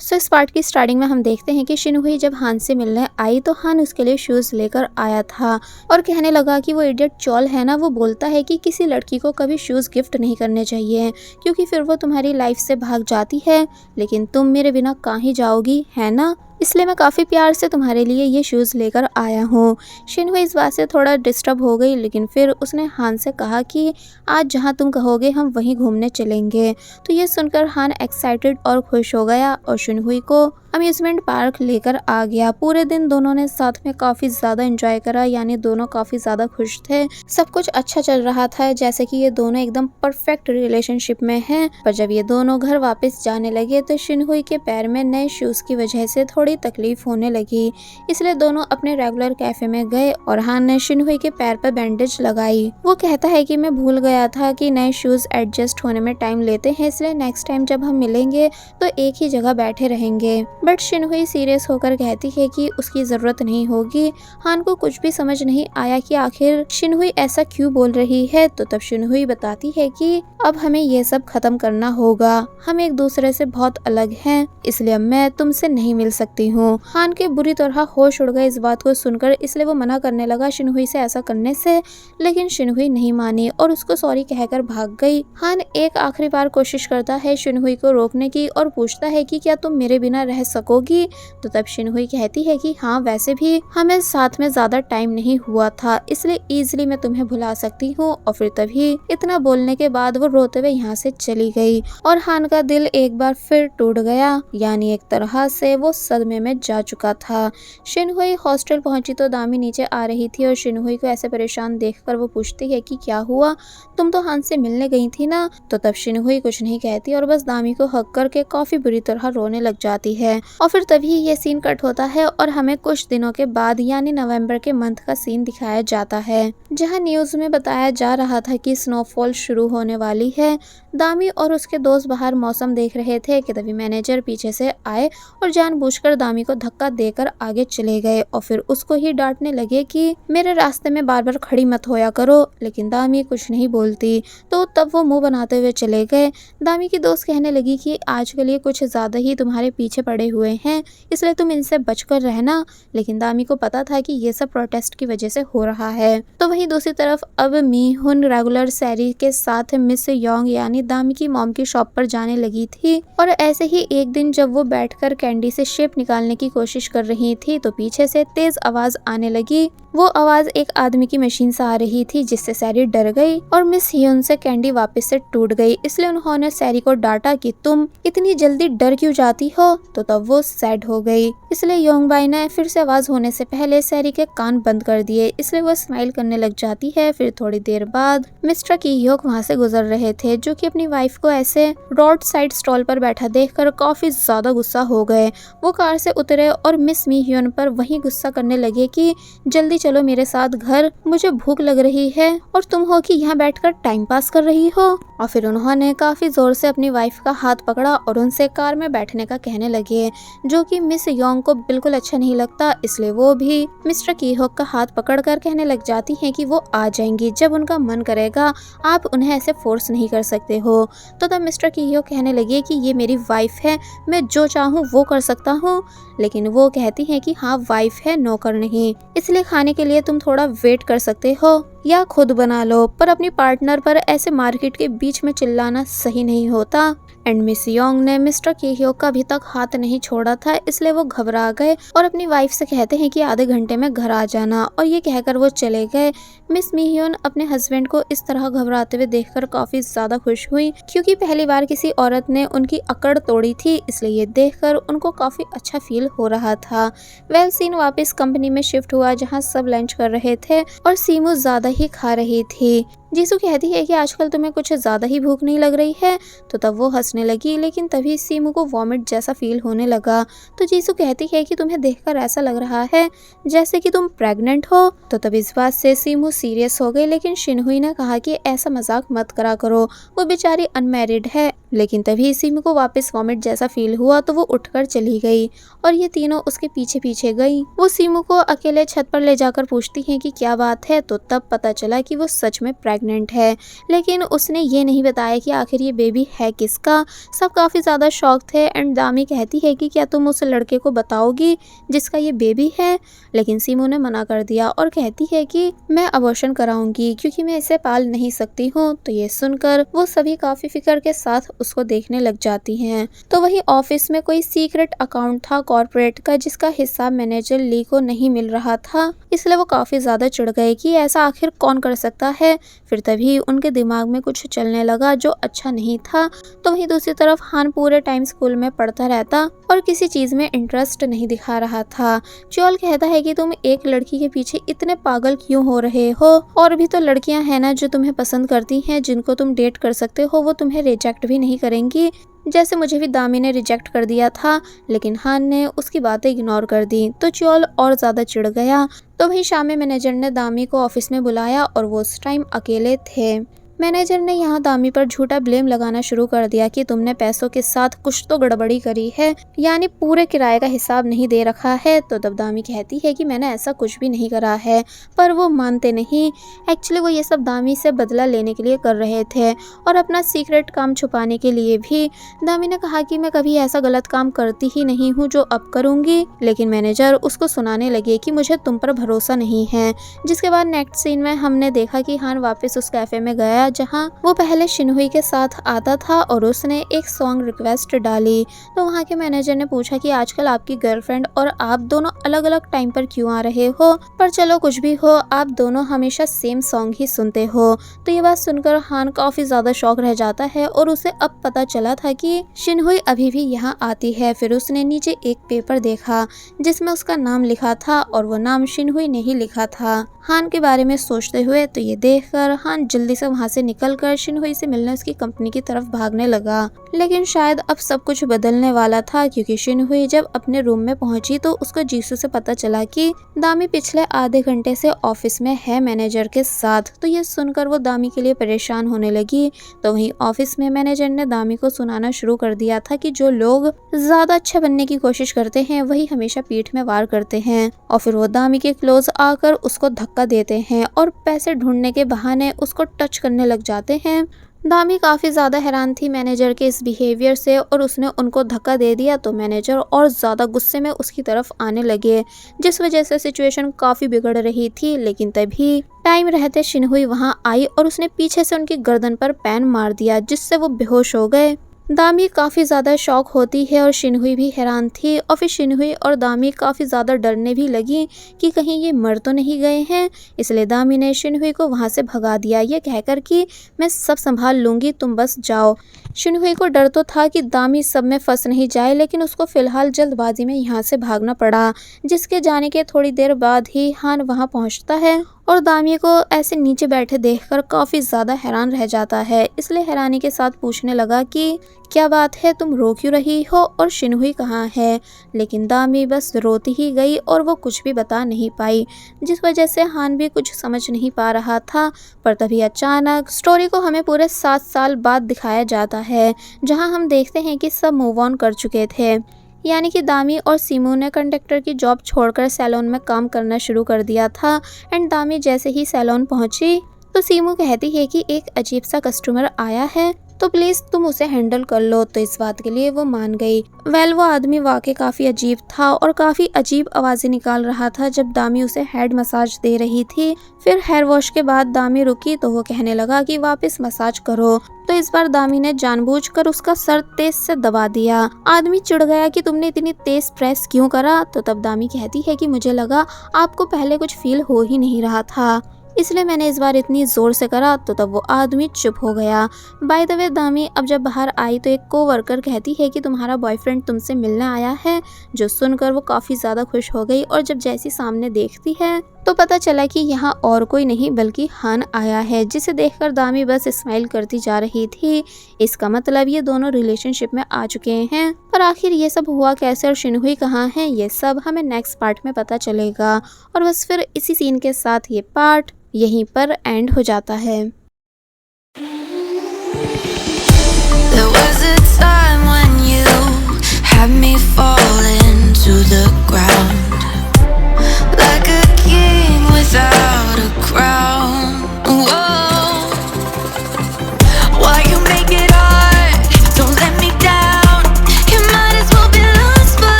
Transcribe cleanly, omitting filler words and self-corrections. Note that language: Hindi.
सो इस पार्ट की स्टार्टिंग में हम देखते हैं कि शिनहुई जब हान से मिलने आई तो हान उसके लिए शूज़ लेकर आया था और कहने लगा कि वो इडियट चॉल है ना, वो बोलता है कि किसी लड़की को कभी शूज़ गिफ्ट नहीं करने चाहिए क्योंकि फिर वो तुम्हारी लाइफ से भाग जाती है, लेकिन तुम मेरे बिना कहीं जाओगी, है ना, इसलिए मैं काफ़ी प्यार से तुम्हारे लिए ये शूज़ लेकर आया हूँ। शिनहुई इस बात से थोड़ा डिस्टर्ब हो गई, लेकिन फिर उसने हान से कहा कि आज जहाँ तुम कहोगे हम वहीं घूमने चलेंगे। तो ये सुनकर हान एक्साइटेड और खुश हो गया और शिनहुई को अम्यूज़मेंट पार्क लेकर आ गया। पूरे दिन दोनों ने साथ में काफ़ी ज़्यादा एंजॉय करा, यानी दोनों काफ़ी ज़्यादा खुश थे। सब कुछ अच्छा चल रहा था, जैसे कि ये दोनों एकदम परफेक्ट रिलेशनशिप में हैं। पर जब ये दोनों घर वापस जाने लगे तो शिनहुई के पैर में नए शूज़ की वजह से थोड़ी तकलीफ होने लगी, इसलिए दोनों अपने रेगुलर कैफे में गए और हान ने शिनहुई के पैर पर बैंडेज लगाई। वो कहता है कि मैं भूल गया था कि नए शूज़ एडजस्ट होने में टाइम लेते हैं, इसलिए नेक्स्ट टाइम जब हम मिलेंगे तो एक ही जगह बैठे रहेंगे। बट शिनहुई सीरियस होकर कहती है कि उसकी ज़रूरत नहीं होगी। हान को कुछ भी समझ नहीं आया कि आखिर शिनहुई ऐसा क्यों बोल रही है। तो तब शिनहुई बताती है कि अब हमें ये सब खत्म करना होगा, हम एक दूसरे से बहुत अलग हैं, इसलिए मैं तुमसे नहीं मिल सकती हूँ। हान के बुरी तरह होश उड़ गए इस बात को सुनकर, इसलिए वो मना करने लगा शिनहुई से ऐसा करने से, लेकिन शिनहुई नहीं मानी और उसको सॉरी कहकर भाग गई। हान एक आखिरी बार कोशिश करता है शिनहुई को रोकने की और पूछता है कि क्या तुम मेरे बिना रह सकोगी। तो तब शिनहुई कहती है कि हाँ, वैसे भी हमें साथ में ज्यादा टाइम नहीं हुआ था, इसलिए इजीली मैं तुम्हें भुला सकती हूँ। और फिर तभी इतना बोलने के बाद वो रोते हुए यहाँ से चली गई और हान का दिल एक बार फिर टूट गया, यानी एक तरह से वो सदमे में जा चुका था। शिनहुई हॉस्टल पहुंची तो दामी नीचे आ रही थी और शिनहुई को ऐसे परेशान देखकर वो पूछती है कि क्या हुआ, तुम तो हान से मिलने गई थी ना। तो तब शिनहुई कुछ नहीं कहती और बस दामी को हक करके काफी बुरी तरह रोने लग जाती है। और फिर तभी ये सीन कट होता है और हमें कुछ दिनों के बाद यानी नवंबर के मंथ का सीन दिखाया जाता है, जहां न्यूज में बताया जा रहा था कि स्नोफॉल शुरू होने वाली है। दामी और उसके दोस्त बाहर मौसम देख रहे थे कि तभी मैनेजर पीछे से आए और जानबूझकर दामी को धक्का देकर आगे चले गए और फिर उसको ही डांटने लगे कि मेरे रास्ते में बार बार खड़ी मत होया करो, लेकिन दामी कुछ नहीं बोलती। तो तब वो मुंह बनाते हुए चले गए। दामी की दोस्त कहने लगी कि आजकल ये कुछ ज्यादा ही तुम्हारे पीछे पड़े हुए हैं, इसलिए तुम इनसे बचकर रहना। लेकिन दामी को पता था कि ये सब प्रोटेस्ट की वजह से हो रहा है। तो वहीं दूसरी तरफ अब मीहुन रेगुलर सैरी के साथ मिस योंग यानी दामी की मॉम की शॉप पर जाने लगी थी। और ऐसे ही एक दिन जब वो बैठकर कैंडी से शेप निकालने की कोशिश कर रही थी तो पीछे से तेज आवाज आने लगी। वो आवाज एक आदमी की मशीन से आ रही थी, जिससे सैरी डर गई और मिस ह्यून से कैंडी वापस से टूट गई। इसलिए उन्होंने सैरी को डांटा कि तुम इतनी जल्दी डर क्यों जाती हो। तो तब वो सैड हो गई, इसलिए योंगबाई ने फिर से आवाज होने से पहले सैरी के कान बंद कर दिए। इसलिए वो स्माइल करने लग जाती है। फिर थोड़ी देर बाद मिस्टर की-ह्योक वहाँ से गुजर रहे थे, जो कि अपनी वाइफ को ऐसे रोड साइड स्टॉल पर बैठा देखकर काफी ज्यादा गुस्सा हो गए। वो कार से उतरे और मिस मी ह्यून पर वही गुस्सा करने लगे कि जल्दी चलो मेरे साथ घर, मुझे भूख लग रही है और तुम हो कि यहाँ बैठकर टाइम पास कर रही हो। और फिर उन्होंने काफी जोर से अपनी वाइफ का हाथ पकड़ा और उनसे कार में बैठने का कहने लगे, जो कि मिस योंग को बिल्कुल अच्छा नहीं लगता। इसलिए वो भी मिस्टर की-ह्योक का हाथ पकड़कर कहने लग जाती हैं कि वो आ जाएंगी जब उनका मन करेगा, आप उन्हें ऐसे फोर्स नहीं कर सकते हो। तो तब मिस्टर की-ह्योक कहने लगे कि ये मेरी वाइफ है, मैं जो चाहूँ वो कर सकता हूँ। लेकिन वो कहती हैं कि हाँ, वाइफ है, नौकर नहीं, इसलिए खाने के लिए तुम थोड़ा वेट कर सकते हो या खुद बना लो, पर अपनी पार्टनर पर ऐसे मार्केट के बीच में चिल्लाना सही नहीं होता। एंड मिस योंग ने मिस्टर की-ह्योक का अभी तक हाथ नहीं छोड़ा था, इसलिए वो घबरा गए और अपनी वाइफ से कहते हैं कि आधे घंटे में घर आ जाना, और ये कहकर वो चले गए। मिस मी ह्यून अपने हस्बैंड को इस तरह घबराते हुए देखकर काफी ज्यादा खुश हुई, क्योंकि पहली बार किसी औरत ने उनकी अकड़ तोड़ी थी, इसलिए ये देखकर उनको काफी अच्छा फील हो रहा था। वेल सीन वापस कंपनी में शिफ्ट हुआ, जहाँ सब लंच कर रहे थे और सीमू ज्यादा ही खा रही थी। जीसू कहती है कि आजकल तुम्हें कुछ ज्यादा ही भूख नहीं लग रही है। तो तब वो हंसने लगी, लेकिन तभी सीमू को वॉमिट जैसा फील होने लगा। तो जीसू कहती है कि तुम्हें देखकर ऐसा लग रहा है जैसे कि तुम प्रेग्नेंट हो। तो तब इस बात से सीमू सीरियस हो गई, लेकिन शिनहुई ने कहा कि ऐसा मजाक मत करा करो, वो बेचारी अनमैरिड है। लेकिन तभी सीमू को वापस वॉमिट जैसा फील हुआ तो वो उठकर चली गई और ये तीनों उसके पीछे पीछे गई। वो सीमू को अकेले छत पर ले जाकर पूछती हैं कि क्या बात है। तो तब पता चला कि वो सच में प्रेग्नेंट है, लेकिन उसने ये नहीं बताया कि आखिर ये बेबी है किसका। सब काफ़ी ज़्यादा शॉक थे एंड दामी कहती है कि क्या तुम उस लड़के को बताओगी जिसका ये बेबी है, लेकिन सीमू ने मना कर दिया और कहती है कि मैं अबॉर्शन कराऊंगी क्योंकि मैं इसे पाल नहीं सकती हूँ। तो ये सुनकर वो सभी काफ़ी फिक्र के साथ उसको देखने लग जाती हैं। तो वही ऑफिस में कोई सीक्रेट अकाउंट था कॉर्पोरेट का जिसका हिस्सा मैनेजर ली को नहीं मिल रहा था, इसलिए वो काफ़ी ज़्यादा चिढ़ गए कि ऐसा आखिर कौन कर सकता है। फिर तभी उनके दिमाग में कुछ चलने लगा जो अच्छा नहीं था। तो वहीं दूसरी तरफ हान पूरे टाइम स्कूल में पढ़ता रहता और किसी चीज़ में इंटरेस्ट नहीं दिखा रहा था। च्योल कहता है कि तुम एक लड़की के पीछे इतने पागल क्यों हो रहे हो, और भी तो लड़कियां हैं ना जो तुम्हें पसंद करती हैं, जिनको तुम डेट कर सकते हो, वो तुम्हें रिजेक्ट भी नहीं करेंगी, जैसे मुझे भी दामी ने रिजेक्ट कर दिया था। लेकिन हान ने उसकी बातें इग्नोर कर दी। तो च्योल और ज़्यादा चिढ़ गया। तो वहीं शाम में मैनेजर ने दामी को ऑफिस में बुलाया और वो उस टाइम अकेले थे। मैनेजर ने यहाँ दामी पर झूठा ब्लेम लगाना शुरू कर दिया कि तुमने पैसों के साथ कुछ तो गड़बड़ी करी है, यानी पूरे किराए का हिसाब नहीं दे रखा है। तो तब दामी कहती है कि मैंने ऐसा कुछ भी नहीं करा है, पर वो मानते नहीं। एक्चुअली वो ये सब दामी से बदला लेने के लिए कर रहे थे और अपना सीक्रेट काम छुपाने के लिए भी। दामी ने कहा कि मैं कभी ऐसा गलत काम करती ही नहीं हूँ जो अब करूँगी, लेकिन मैनेजर उसको सुनाने लगे कि मुझे तुम पर भरोसा नहीं है। जिसके बाद नेक्स्ट सीन में हमने देखा कि हान वापस उस कैफे में गया जहां वो पहले शिनहुई के साथ आता था और उसने एक सॉन्ग रिक्वेस्ट डाली। तो वहां के मैनेजर ने पूछा कि आजकल आपकी गर्लफ्रेंड और आप दोनों अलग अलग टाइम पर क्यों आ रहे हो, पर चलो कुछ भी हो, आप दोनों हमेशा सेम सॉन्ग ही सुनते हो। तो ये बात सुनकर हान काफी ज्यादा शॉक रह जाता है और उसे अब पता चला था कि शिनहुई अभी भी यहाँ आती है। फिर उसने नीचे एक पेपर देखा जिसमें उसका नाम लिखा था और वो नाम शिनहुई ने ही लिखा था। हान के बारे में सोचते हुए तो ये देखकर हान जल्दी से वहां से निकलकर शिनहुई से मिलने उसकी कंपनी की तरफ भागने लगा। लेकिन शायद अब सब कुछ बदलने वाला था, क्योंकि शिनहुई जब अपने रूम में पहुंची तो उसको जीसू से पता चला कि दामी पिछले आधे घंटे से ऑफिस में है मैनेजर के साथ। तो ये सुनकर वो दामी के लिए परेशान होने लगी। तो वहीं ऑफिस में मैनेजर ने दामी को सुनाना शुरू कर दिया था कि जो लोग ज्यादा अच्छे बनने की कोशिश करते हैं वही हमेशा पीठ में वार करते हैं, और फिर वो दामी के क्लोज आकर उसको धक्का देते हैं और पैसे ढूंढने के बहाने उसको टच करने लग जाते हैं। दामी काफ़ी ज़्यादा हैरान थी मैनेजर के इस बिहेवियर से और उसने उनको धक्का दे दिया। तो मैनेजर और ज़्यादा गुस्से में उसकी तरफ आने लगे, जिस वजह से सिचुएशन काफ़ी बिगड़ रही थी। लेकिन तभी टाइम रहते शिनहुई वहां आई और उसने पीछे से उनकी गर्दन पर पैन मार दिया, जिससे वो बेहोश हो गए। दामी काफ़ी ज़्यादा शॉक होती है और शिनहुई भी हैरान थी, और फिर शिनहुई और दामी काफ़ी ज़्यादा डरने भी लगी कि कहीं ये मर तो नहीं गए हैं। इसलिए दामी ने शिनहुई को वहाँ से भगा दिया, ये कहकर कि मैं सब संभाल लूँगी, तुम बस जाओ। शिनहुई को डर तो था कि दामी सब में फंस नहीं जाए, लेकिन उसको फिलहाल जल्दबाजी में यहाँ से भागना पड़ा। जिसके जाने के थोड़ी देर बाद ही हान वहाँ पहुँचता है और दामी को ऐसे नीचे बैठे देखकर काफ़ी ज़्यादा हैरान रह जाता है। इसलिए हैरानी के साथ पूछने लगा कि क्या बात है, तुम रो क्यों रही हो और शिनहुई कहाँ है। लेकिन दामी बस रोती ही गई और वो कुछ भी बता नहीं पाई, जिस वजह से हान भी कुछ समझ नहीं पा रहा था। पर तभी अचानक स्टोरी को हमें पूरे 7 साल बाद दिखाया जाता है, जहाँ हम देखते हैं कि सब मूव ऑन कर चुके थे। यानी कि दामी और सीमू ने कंडक्टर की जॉब छोड़कर सैलून में काम करना शुरू कर दिया था। एंड दामी जैसे ही सैलून पहुंची तो सीमू कहती है कि एक अजीब सा कस्टमर आया है, तो प्लीज़ तुम उसे हैंडल कर लो। तो इस बात के लिए वो मान गई। वो आदमी वाकई काफ़ी अजीब था और काफ़ी अजीब आवाज़ें निकाल रहा था जब दामी उसे हेड मसाज दे रही थी। फिर हेयर वॉश के बाद दामी रुकी तो वो कहने लगा कि वापस मसाज करो। तो इस बार दामी ने जानबूझकर उसका सर तेज से दबा दिया। आदमी चिढ़ गया कि तुमने इतनी तेज प्रेस क्यों करा। तो तब दामी कहती है कि मुझे लगा आपको पहले कुछ फील हो ही नहीं रहा था, इसलिए मैंने इस बार इतनी ज़ोर से करा। तो तब वो आदमी चुप हो गया। बाय द वे दामी अब जब बाहर आई तो एक कोवर्कर कहती है कि तुम्हारा बॉयफ्रेंड तुमसे मिलने आया है, जो सुनकर वो काफ़ी ज़्यादा खुश हो गई। और जब जैसी सामने देखती है तो पता चला कि यहाँ और कोई नहीं बल्कि हान आया है, जिसे देखकर दामी बस स्माइल करती जा रही थी। इसका मतलब ये दोनों रिलेशनशिप में आ चुके हैं। पर आखिर ये सब हुआ कैसे और शिनहुई कहाँ है, ये सब हमें नेक्स्ट पार्ट में पता चलेगा। और बस फिर इसी सीन के साथ ये पार्ट यहीं पर एंड हो जाता है।